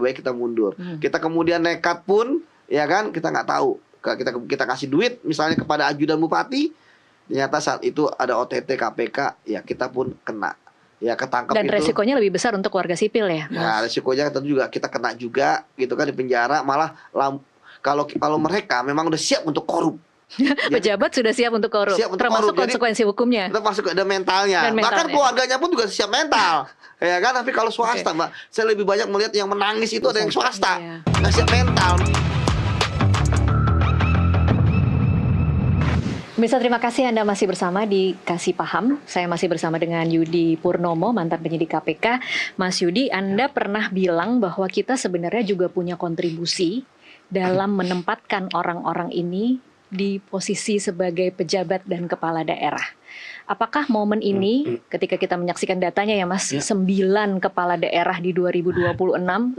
baik kita mundur. Hmm. Kita kemudian nekat pun, ya kan, kita nggak tahu. Kita kasih duit misalnya kepada ajudan bupati, ternyata saat itu ada OTT KPK, ya kita pun kena. Ya ketangkep Dan itu. resikonya lebih besar untuk warga sipil ya, Mas? Ya resikonya tentu juga kita kena juga, gitu kan, di penjara. Malah kalau mereka memang udah siap untuk korup. Pejabat sudah siap untuk korup, Siap untuk termasuk korup. konsekuensi hukumnya. Kita masuk ada mentalnya. Dan Bahkan mentalnya. keluarganya pun juga siap mental. Ya kan, tapi kalau swasta, Mbak, saya lebih banyak melihat yang menangis itu ada yang swasta. Iya. Nggak siap mental. Pemirsa, terima kasih Anda masih bersama di Kasih Paham. Saya masih bersama dengan Yudi Purnomo, mantan penyidik KPK. Mas Yudi, Anda pernah bilang bahwa kita sebenarnya juga punya kontribusi dalam menempatkan orang-orang ini di posisi sebagai pejabat dan kepala daerah. Apakah momen ini, ketika kita menyaksikan datanya ya Mas, 9 kepala daerah di 2026, 15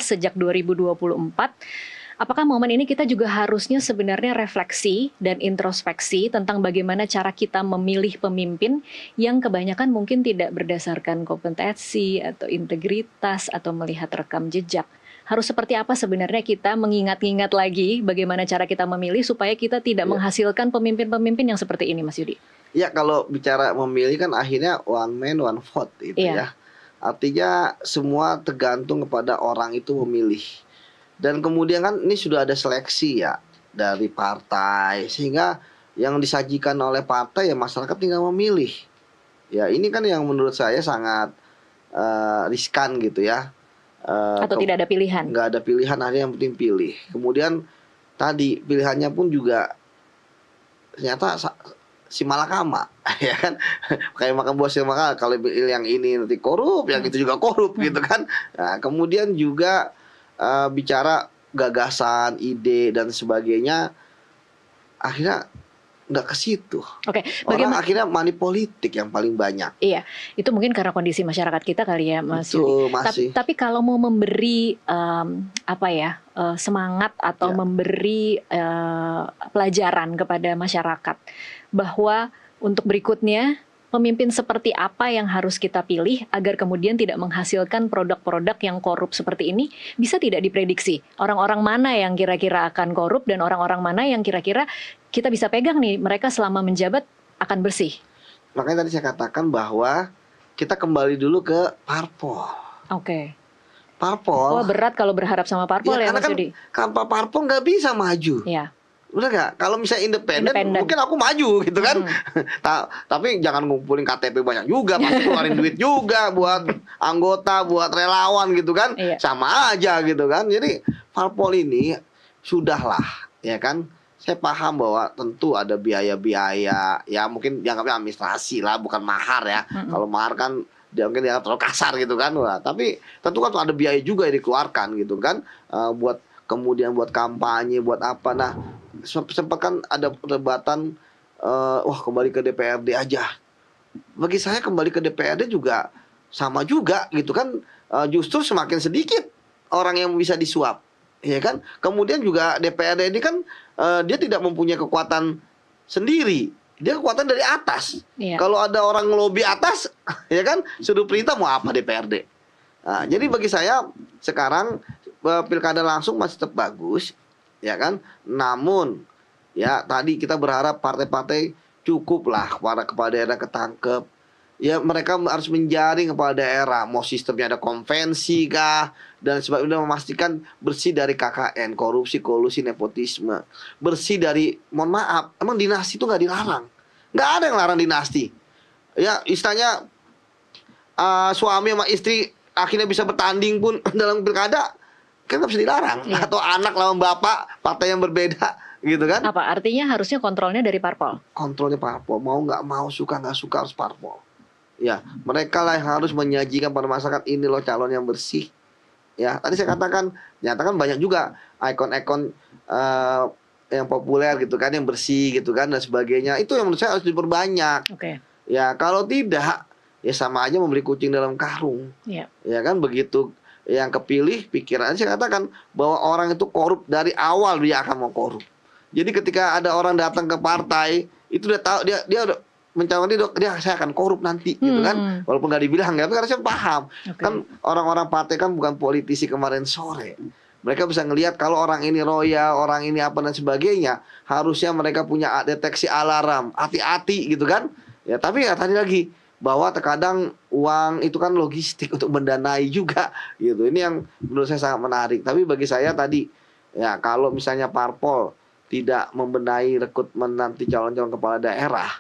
sejak 2024, apakah momen ini kita juga harusnya sebenarnya refleksi dan introspeksi tentang bagaimana cara kita memilih pemimpin yang kebanyakan mungkin tidak berdasarkan kompetensi atau integritas atau melihat rekam jejak. Harus seperti apa sebenarnya kita mengingat-ingat lagi bagaimana cara kita memilih supaya kita tidak menghasilkan pemimpin-pemimpin yang seperti ini, Mas Yudi? Ya, kalau bicara memilih kan akhirnya one man one vote itu ya. Artinya semua tergantung kepada orang itu memilih. Dan kemudian kan ini sudah ada seleksi ya dari partai, sehingga yang disajikan oleh partai ya masyarakat tinggal memilih. Ya ini kan yang menurut saya sangat riskan gitu ya. Atau tidak ada pilihan? Nggak ada pilihan, akhirnya yang penting pilih. Kemudian tadi pilihannya pun juga ternyata si malakama, ya kan, kayak makan buah si malakama. Kalau pilih yang ini nanti korup, yang itu juga korup gitu kan. Nah, kemudian juga bicara gagasan, ide dan sebagainya, akhirnya nggak ke situ. Oke, Orang akhirnya money politik yang paling banyak. Iya, itu mungkin karena kondisi masyarakat kita kali ya, Mas Itu Yudi. masih. Tapi kalau mau memberi semangat atau memberi pelajaran kepada masyarakat bahwa untuk berikutnya pemimpin seperti apa yang harus kita pilih agar kemudian tidak menghasilkan produk-produk yang korup seperti ini, bisa tidak diprediksi orang-orang mana yang kira-kira akan korup dan orang-orang mana yang kira-kira kita bisa pegang nih, mereka selama menjabat akan bersih. Makanya tadi saya katakan bahwa kita kembali dulu ke parpol. Oke. Parpol. Wah, berat kalau berharap sama parpol ya, karena Mas Yudi. Tanpa parpol nggak bisa maju. Iya. Udah nggak? Kalau misalnya independen, mungkin aku maju gitu kan. Tapi jangan ngumpulin KTP banyak juga, pasti keluarin duit juga buat anggota, buat relawan gitu kan. Iya. Sama aja gitu kan. Jadi parpol ini sudahlah, ya kan. Saya paham bahwa tentu ada biaya-biaya, ya mungkin dianggapnya administrasi lah, bukan mahar ya. Kalau mahar kan dia mungkin dianggap terlalu kasar gitu kan. Wah, tapi tentu kan ada biaya juga yang dikeluarkan gitu kan. Buat kemudian buat kampanye, buat apa. Nah, sempat kan ada perdebatan, wah kembali ke DPRD aja. Bagi saya kembali ke DPRD juga sama juga gitu kan, justru semakin sedikit orang yang bisa disuap, ya kan. Kemudian juga DPRD ini kan dia tidak mempunyai kekuatan sendiri, dia kekuatan dari atas. Kalau ada orang ngelobi atas, ya kan, suruh perintah mau apa DPRD. Nah, jadi bagi saya sekarang pilkada langsung masih tetap bagus, ya kan. Namun ya tadi kita berharap partai-partai cukuplah para kepala daerah ketangkep. Ya mereka harus menjaring kepala daerah, mau sistemnya ada konvensi kah, dan sebagainya, memastikan bersih dari KKN, korupsi, kolusi, nepotisme, bersih dari, mohon maaf, emang dinasti itu nggak dilarang, nggak ada yang larang dinasti. Ya istilahnya suami sama istri akhirnya bisa bertanding pun dalam pilkada kan nggak bisa dilarang. Atau anak lawan bapak partai yang berbeda gitu kan. Apa artinya harusnya kontrolnya dari parpol? Kontrolnya parpol, mau nggak mau, suka nggak suka harus parpol. Ya, mereka lah yang harus menyajikan pada masyarakat, ini loh calon yang bersih. Ya, tadi saya katakan, nyatakan banyak juga ikon-ikon yang populer gitu kan, yang bersih gitu kan dan sebagainya. Itu yang menurut saya harus diperbanyak. Ya, kalau tidak, ya sama aja membeli kucing dalam karung. Ya kan, begitu yang kepilih pikirannya, saya katakan bahwa orang itu korup dari awal, dia akan mau korup. Jadi ketika ada orang datang ke partai, itu udah tahu dia udah mencalonkan dia saya akan korup nanti gitu kan, walaupun nggak dibilang ya, tapi karena saya paham kan orang-orang partai kan bukan politisi kemarin sore. Mereka bisa ngelihat kalau orang ini royal, orang ini apa dan sebagainya, harusnya mereka punya deteksi alarm, hati-hati gitu kan. Ya tapi ya tadi lagi bahwa terkadang uang itu kan logistik untuk mendanai juga gitu. Ini yang menurut saya sangat menarik. Tapi bagi saya tadi ya kalau misalnya parpol tidak membenahi rekrutmen nanti calon-calon kepala daerah,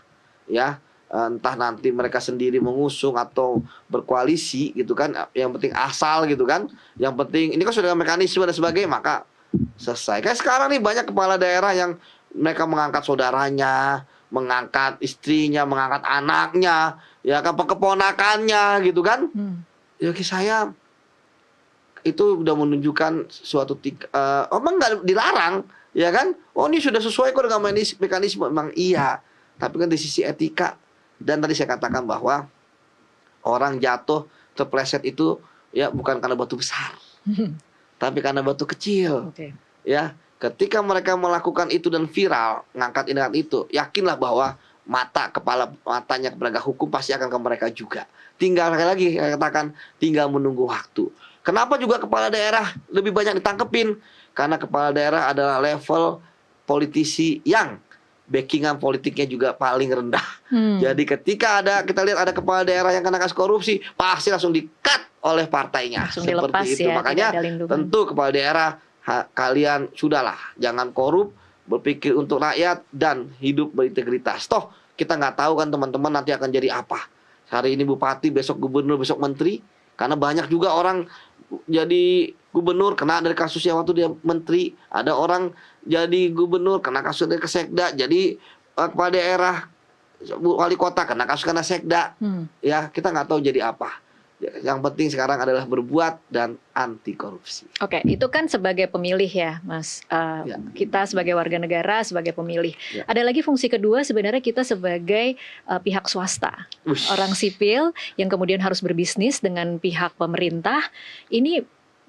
ya entah nanti mereka sendiri mengusung atau berkoalisi gitu kan, yang penting asal gitu kan, yang penting ini kan sudah mekanisme dan sebagainya, maka selesai. Kayak sekarang nih banyak kepala daerah yang mereka mengangkat saudaranya, mengangkat istrinya, mengangkat anaknya, ya kan keponakannya gitu kan. Ya bagi saya itu udah menunjukkan suatu emang nggak dilarang ya kan, oh ini sudah sesuai kok dengan mekanisme, memang iya. Tapi kan di sisi etika, dan tadi saya katakan bahwa orang jatuh terpleset itu ya bukan karena batu besar, tapi karena batu kecil. Ya, ketika mereka melakukan itu dan viral, ngangkat ini dan itu, yakinlah bahwa matanya penegak hukum pasti akan ke mereka juga. Tinggal sekali lagi saya katakan, tinggal menunggu waktu. Kenapa juga kepala daerah lebih banyak ditangkepin? Karena kepala daerah adalah level politisi yang backingan politiknya juga paling rendah. Jadi ketika kita lihat ada kepala daerah yang kena kasus korupsi, pasti langsung di-cut oleh partainya. Langsung seperti dilepas itu. ya, Makanya tentu kepala daerah kalian sudahlah, jangan korup, berpikir untuk rakyat dan hidup berintegritas. Toh kita nggak tahu kan teman-teman nanti akan jadi apa. Hari ini bupati, besok gubernur, besok menteri. Karena banyak juga orang jadi gubernur kena dari kasusnya waktu dia menteri, ada orang jadi gubernur kena kasus dari Sekda, jadi kepala daerah, wali kota kena kasus karena Sekda. Ya kita nggak tahu jadi apa. Yang penting sekarang adalah berbuat dan anti korupsi. Oke, itu kan sebagai pemilih ya, Mas. Kita sebagai warga negara, sebagai pemilih. Ada lagi fungsi kedua sebenarnya kita sebagai pihak swasta, orang sipil yang kemudian harus berbisnis dengan pihak pemerintah. Ini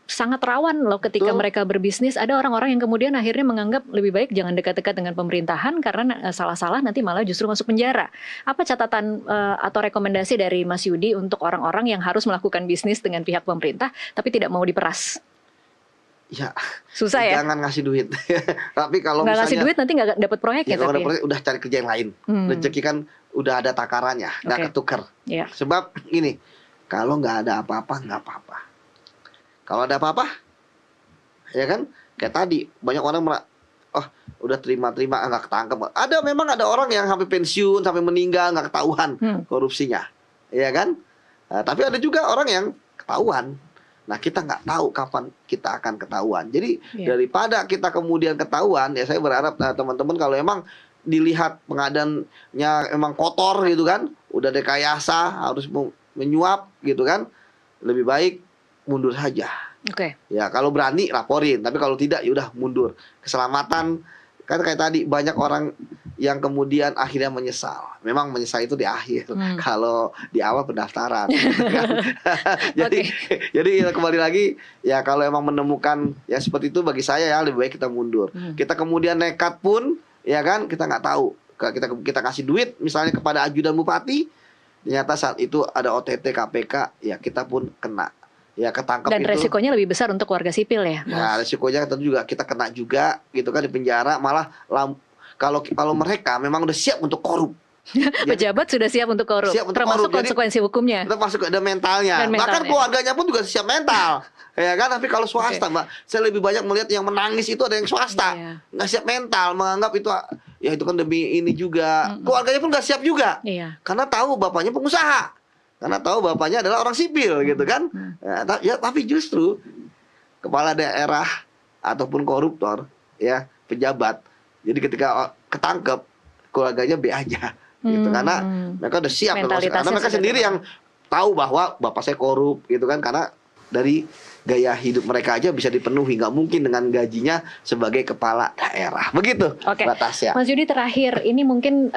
sangat rawan loh ketika mereka berbisnis. Ada orang-orang yang kemudian akhirnya menganggap lebih baik jangan dekat-dekat dengan pemerintahan karena salah-salah nanti malah justru masuk penjara. Apa catatan atau rekomendasi dari Mas Yudi untuk orang-orang yang harus melakukan bisnis dengan pihak pemerintah tapi tidak mau diperas? Ya, susah ya. Jangan ngasih duit. Tapi kalau nggak ngasih duit nanti nggak dapat proyek ya. Kalau dapat proyek udah cari kerja yang lain. Rezeki kan udah ada takarannya, nggak ketukar. Sebab ini, kalau nggak ada apa-apa nggak apa-apa. Kalau ada apa-apa, ya kan? Kayak tadi banyak orang udah terima-terima nggak ketangkep. Memang ada orang yang sampai pensiun, sampai meninggal nggak ketahuan korupsinya, ya kan? Tapi ada juga orang yang ketahuan. Nah kita nggak tahu kapan kita akan ketahuan. Jadi daripada kita kemudian ketahuan, ya saya berharap teman-teman kalau emang dilihat pengadaannya emang kotor gitu kan, udah rekayasa, harus menyuap gitu kan, lebih baik mundur saja. Ya kalau berani laporin, tapi kalau tidak ya udah mundur. Keselamatan kan kayak tadi banyak orang yang kemudian akhirnya menyesal. Memang menyesal itu di akhir. Kalau di awal pendaftaran. Kan? Jadi kembali lagi ya kalau emang menemukan ya seperti itu bagi saya ya lebih baik kita mundur. Kita kemudian nekat pun ya kan kita nggak tahu. Kita kasih duit misalnya kepada ajudan bupati, ternyata saat itu ada OTT KPK ya kita pun kena. Ya ketangkep dan itu. resikonya lebih besar untuk warga sipil ya. Ya resikonya tentu juga kita kena juga gitu kan, di penjara. Malah kalau mereka memang udah siap untuk korup. Pejabat sudah siap untuk korup. Termasuk konsekuensi hukumnya. Termasuk ada mentalnya. Bahkan keluarganya pun juga siap mental. Ya kan, tapi kalau swasta Mbak, saya lebih banyak melihat yang menangis itu ada yang swasta. Nggak siap mental, menganggap itu ya itu kan demi ini juga. Keluarganya pun nggak siap juga. Karena tahu bapaknya pengusaha. Karena tahu bapaknya adalah orang sipil gitu kan. Ya, tapi justru kepala daerah ataupun koruptor ya pejabat. Jadi ketika ketangkep keluarganya B aja gitu. Karena mereka udah siap. Karena mereka sendiri yang tahu bahwa bapak saya korup gitu kan. Karena dari gaya hidup mereka aja bisa dipenuhi, nggak mungkin dengan gajinya sebagai kepala daerah. Begitu, Oke. Mbak Tasya. Mas Yudi, terakhir ini mungkin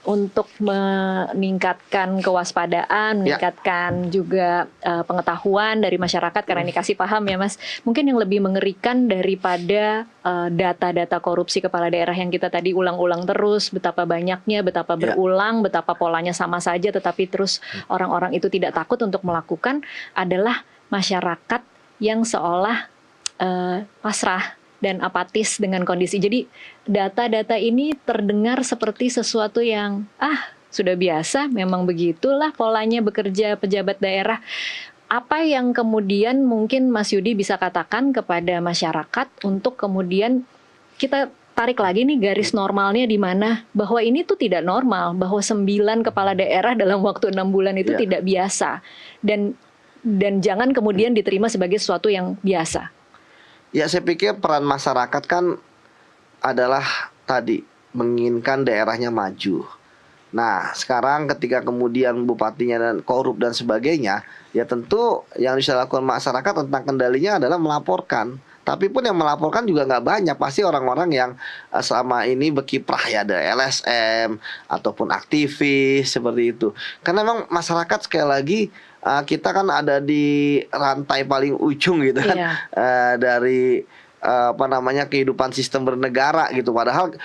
untuk meningkatkan kewaspadaan, meningkatkan juga pengetahuan dari masyarakat karena ini kasih paham ya Mas. Mungkin yang lebih mengerikan daripada data-data korupsi kepala daerah yang kita tadi ulang-ulang terus, betapa banyaknya, betapa berulang, betapa polanya sama saja, tetapi terus orang-orang itu tidak takut untuk melakukan, adalah masyarakat yang seolah pasrah dan apatis dengan kondisi. Jadi data-data ini terdengar seperti sesuatu yang sudah biasa, memang begitulah polanya bekerja pejabat daerah. Apa yang kemudian mungkin Mas Yudi bisa katakan kepada masyarakat untuk kemudian kita tarik lagi nih garis normalnya di mana bahwa ini tuh tidak normal, bahwa 9 kepala daerah dalam waktu 6 bulan itu tidak biasa, dan jangan kemudian diterima sebagai sesuatu yang biasa. Ya, saya pikir peran masyarakat kan adalah tadi menginginkan daerahnya maju. Nah, sekarang ketika kemudian bupatinya dan korup dan sebagainya, ya tentu yang bisa lakukan masyarakat tentang kendalinya adalah melaporkan. Tapi pun yang melaporkan juga nggak banyak, pasti orang-orang yang selama ini berkiprah ya, ada LSM ataupun aktivis seperti itu. Karena memang masyarakat sekali lagi kita kan ada di rantai paling ujung gitu kan, dari kehidupan sistem bernegara gitu. Padahal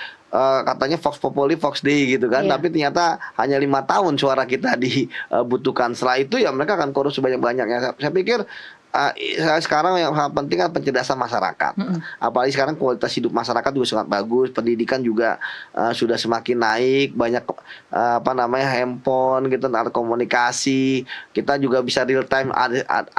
katanya Vox Populi, Vox Dei gitu kan, tapi ternyata hanya 5 tahun suara kita dibutuhkan. Setelah itu ya mereka akan korupsi sebanyak-banyaknya. Saya pikir sekarang yang sangat penting kan pencerdasan masyarakat. Apalagi sekarang kualitas hidup masyarakat juga sangat bagus, pendidikan juga sudah semakin naik, banyak handphone gitu, ada komunikasi, kita juga bisa real time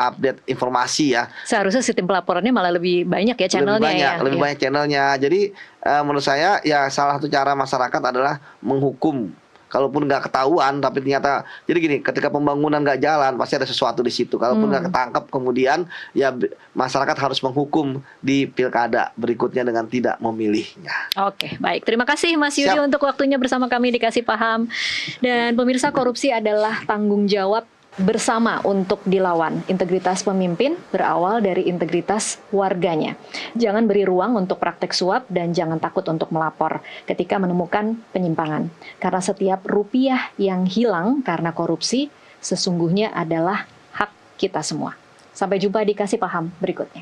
update informasi ya. Seharusnya sistem pelaporannya malah lebih banyak ya channelnya. Lebih banyak channelnya. Jadi menurut saya ya salah satu cara masyarakat adalah menghukum. Kalaupun nggak ketahuan, tapi ternyata jadi gini, ketika pembangunan nggak jalan pasti ada sesuatu di situ. Kalaupun nggak ketangkep, kemudian ya masyarakat harus menghukum di pilkada berikutnya dengan tidak memilihnya. Oke, baik. Terima kasih Mas Yudi untuk waktunya bersama kami di Kasih Paham. Dan pemirsa, korupsi adalah tanggung jawab bersama untuk dilawan. Integritas pemimpin berawal dari integritas warganya. Jangan beri ruang untuk praktek suap dan jangan takut untuk melapor ketika menemukan penyimpangan. Karena setiap rupiah yang hilang karena korupsi sesungguhnya adalah hak kita semua. Sampai jumpa di Kasih Paham berikutnya.